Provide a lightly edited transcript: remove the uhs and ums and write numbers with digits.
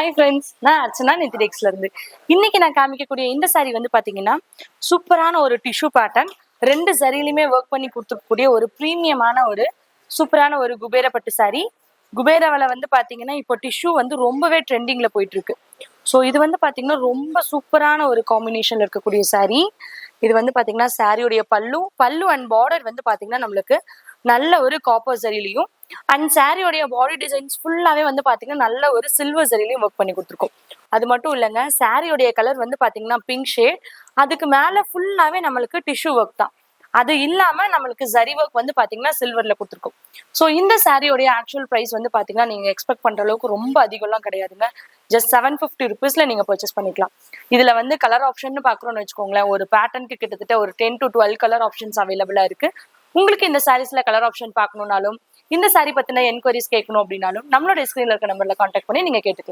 Hi friends, நான் அர்ச்சனா நெத்திடெக்ஸ்ல இருந்து. இன்னைக்கு நான் காமிக்கக்கூடிய இந்த saree வந்து பாத்தீங்கன்னா சூப்பரான ஒரு டிஷ்யூ பேட்டர்ன். 2 சரியிலுமே ஒர்க் பண்ணி கொடுத்துருக்கக்கூடிய ஒரு ப்ரீமியமான ஒரு சூப்பரான ஒரு குபேர பட்டு saree. குபேரவலை வந்து பாத்தீங்கன்னா இப்போ டிஷ்யூ வந்து ரொம்பவே ட்ரெண்டிங்ல போயிட்டு இருக்கு. ஸோ இது வந்து பாத்தீங்கன்னா ரொம்ப சூப்பரான ஒரு காம்பினேஷன்ல இருக்கக்கூடிய saree. இது வந்து பாத்தீங்கன்னா சாரியுடைய பல்லு அண்ட் பார்டர் வந்து பாத்தீங்கன்னா நம்மளுக்கு நல்ல ஒரு காப்பர் சரிலையும் அண்ட் சாரியோடைய பாடி டிசைன்ஸ் ஃபுல்லாவே வந்து பாத்தீங்கன்னா நல்ல ஒரு சில்வர் சரிலையும் ஒர்க் பண்ணி கொடுத்துருக்கோம். அது மட்டும் இல்லைங்க, சாரியோடைய கலர் வந்து பாத்தீங்கன்னா பிங்க் ஷேட். அதுக்கு மேல ஃபுல்லாவே நம்மளுக்கு டிஷ்யூ ஒர்க் தான். அது இல்லாம நம்மளுக்கு ஜரி ஒர்க் வந்து பாத்தீங்கன்னா சில்வர்ல கொடுத்துருக்கோம். ஸோ இந்த சாரியோடைய ஆக்சுவல் பிரைஸ் வந்து பாத்தீங்கன்னா நீங்க எக்ஸ்பெக்ட் பண்ற அளவுக்கு ரொம்ப அதிகம்லாம் கிடையாதுங்க. ஜஸ்ட் 750 ருபீஸ்ல நீங்க பர்ச்சேஸ் பண்ணிக்கலாம். இதுல வந்து கலர் ஆப்ஷன் பாக்குறோம்னு வச்சுக்கோங்களேன், ஒரு பேட்டர்னுக்கு கிட்டத்தட்ட ஒரு 10 to 12 கலர் ஆப்ஷன்ஸ் அவைலபிளா இருக்கு. உங்களுக்கு இந்த சாரீஸ்ல கலர் ஆப்ஷன் பார்க்கணும்னாலும், இந்த சாரி பத்தின என்கொயரிஸ் கேட்கணும் அப்படின்னாலும் நம்மளோட ஸ்கிரீன்ல இருக்க நம்பர்ல கான்டாக்ட் பண்ணி நீங்க கேட்டுக்கலாம்.